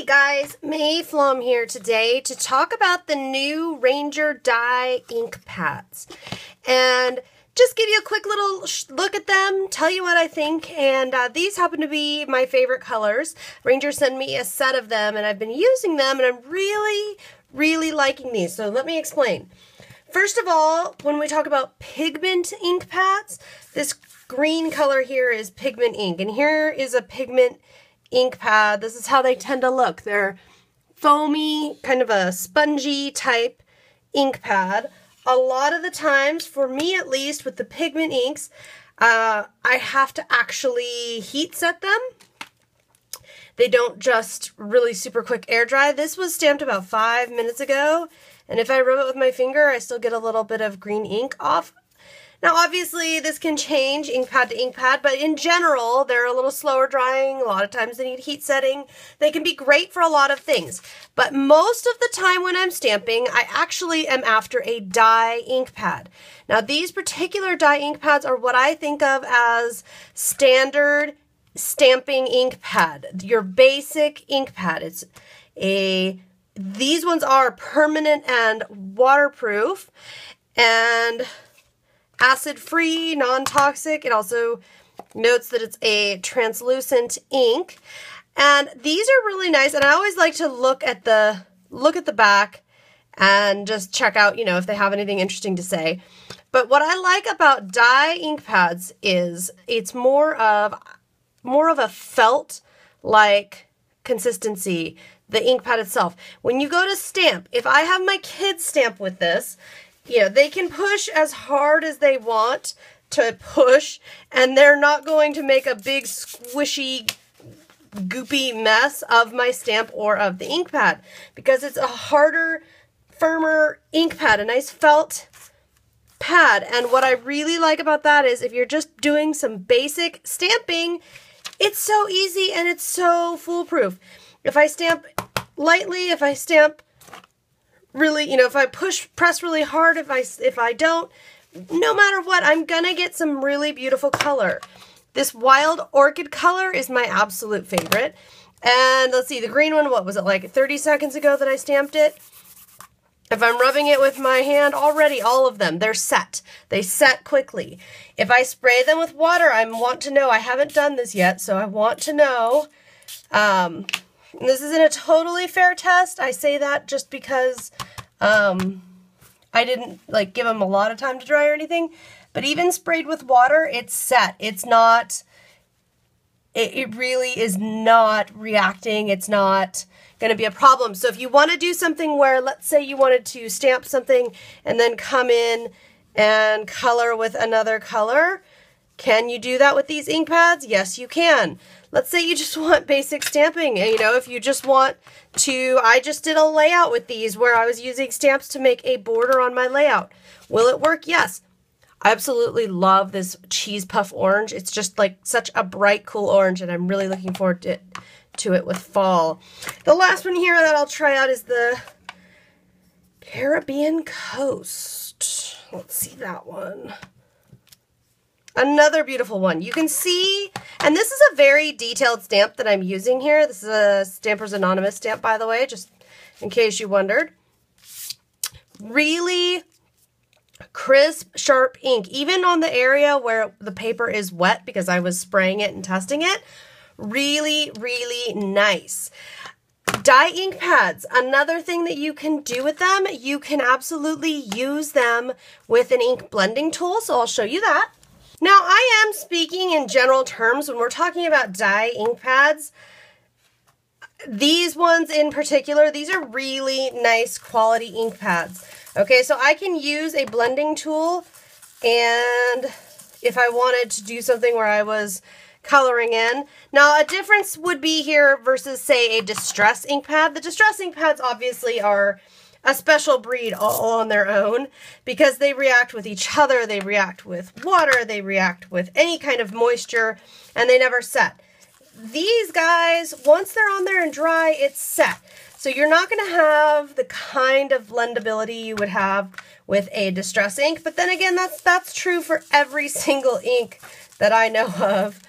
Hey guys, May Flom here today to talk about the new Ranger dye ink pads and just give you a quick little look at them, tell you what I think, and these happen to be my favorite colors. Ranger sent me a set of them and I've been using them and I'm really liking these, so let me explain. First of all, when we talk about pigment ink pads, this green color here is pigment ink and here is a pigment ink pad. This is how they tend to look. They're foamy, kind of a spongy type ink pad. A lot of the times, for me at least, with the pigment inks, I have to actually heat set them. They don't just really super quick air dry. This was stamped about 5 minutes ago, and if I rub it with my finger, I still get a little bit of green ink off. Now, obviously, this can change ink pad to ink pad, but in general, they're a little slower drying. A lot of times they need heat setting. They can be great for a lot of things. But most of the time when I'm stamping, I actually am after a dye ink pad. Now, these particular dye ink pads are what I think of as standard stamping ink pad. Your basic ink pad. These ones are permanent and waterproof and acid-free, non-toxic. It also notes that it's a translucent ink. And these are really nice, and I always like to look at the back and just check out, you know, if they have anything interesting to say. But what I like about dye ink pads is it's more of a felt-like consistency, the ink pad itself. When you go to stamp, if I have my kids stamp with this, you know, they can push as hard as they want to push, and they're not going to make a big squishy, goopy mess of my stamp or of the ink pad, because it's a harder, firmer ink pad, a nice felt pad. And what I really like about that is if you're just doing some basic stamping, it's so easy and it's so foolproof. If I stamp lightly, if I stamp really, you know, if I press really hard, if I don't, no matter what, I'm gonna get some really beautiful color. This wild orchid color is my absolute favorite. And let's see, the green one, what was it, like 30 seconds ago that I stamped it? If I'm rubbing it with my hand, already all of them, they're set. They set quickly. If I spray them with water, I want to know, I haven't done this yet, so I want to know, this isn't a totally fair test. I say that just because I didn't like give them a lot of time to dry or anything. But even sprayed with water, it's set. It's not, it really is not reacting. It's not going to be a problem. So if you want to do something where, let's say you wanted to stamp something and then come in and color with another color, can you do that with these ink pads? Yes, you can. Let's say you just want basic stamping, and you know, if you just want to, I just did a layout with these where I was using stamps to make a border on my layout. Will it work? Yes. I absolutely love this cheese puff orange. It's just like such a bright, cool orange, and I'm really looking forward to it with fall. The last one here that I'll try out is the Caribbean Coast. Let's see that one. Another beautiful one. You can see, and this is a very detailed stamp that I'm using here. This is a Stampers Anonymous stamp, by the way, just in case you wondered. Really crisp, sharp ink, even on the area where the paper is wet because I was spraying it and testing it. Really nice. Dye ink pads, another thing that you can do with them, you can absolutely use them with an ink blending tool, so I'll show you that. Now, I am speaking in general terms when we're talking about dye ink pads. These ones in particular, these are really nice quality ink pads. Okay, so I can use a blending tool, and if I wanted to do something where I was coloring in. Now, a difference would be here versus, say, a distress ink pad. The distress ink pads obviously are a special breed all on their own because they react with each other, they react with water, they react with any kind of moisture, and they never set. These guys, once they're on there and dry, it's set. So you're not going to have the kind of blendability you would have with a distress ink, but then again, that's true for every single ink that I know of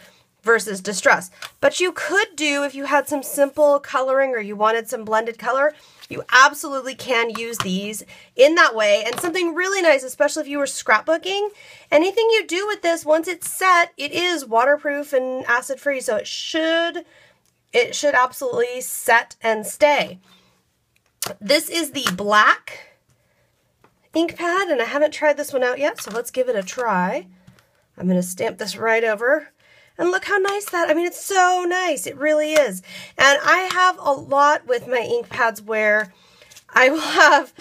versus Distress. But you could do, if you had some simple coloring or you wanted some blended color, you absolutely can use these in that way. And something really nice, especially if you were scrapbooking, anything you do with this, once it's set, it is waterproof and acid-free, so it should absolutely set and stay. This is the black ink pad, and I haven't tried this one out yet, so let's give it a try. I'm going to stamp this right over. And look how nice that, I mean, it's so nice. It really is. And I have a lot with my ink pads where I will have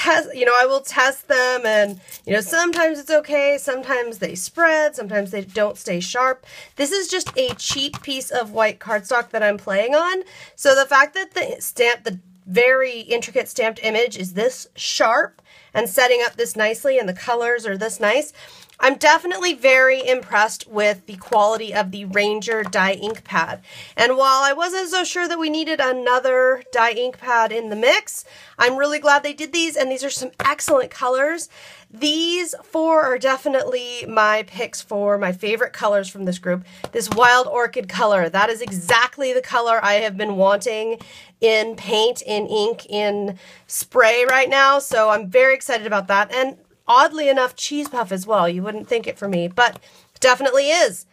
I will test them, and, sometimes it's okay. Sometimes they spread. Sometimes they don't stay sharp. This is just a cheap piece of white cardstock that I'm playing on. So the fact that the very intricate stamped image is this sharp and setting up this nicely, and the colors are this nice, I'm definitely very impressed with the quality of the Ranger die ink pad. And while I wasn't so sure that we needed another die ink pad in the mix, I'm really glad they did these, and these are some excellent colors. These four are definitely my picks for my favorite colors from this group. This Wild Orchid color, that is exactly the color I have been wanting in paint, in ink, in spray right now, so I'm very excited about that. And oddly enough, Cheese Puff as well. You wouldn't think it for me, but definitely is.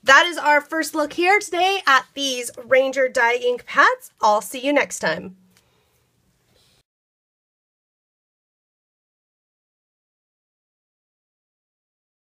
That is our first look here today at these Ranger die ink pads. I'll see you next time.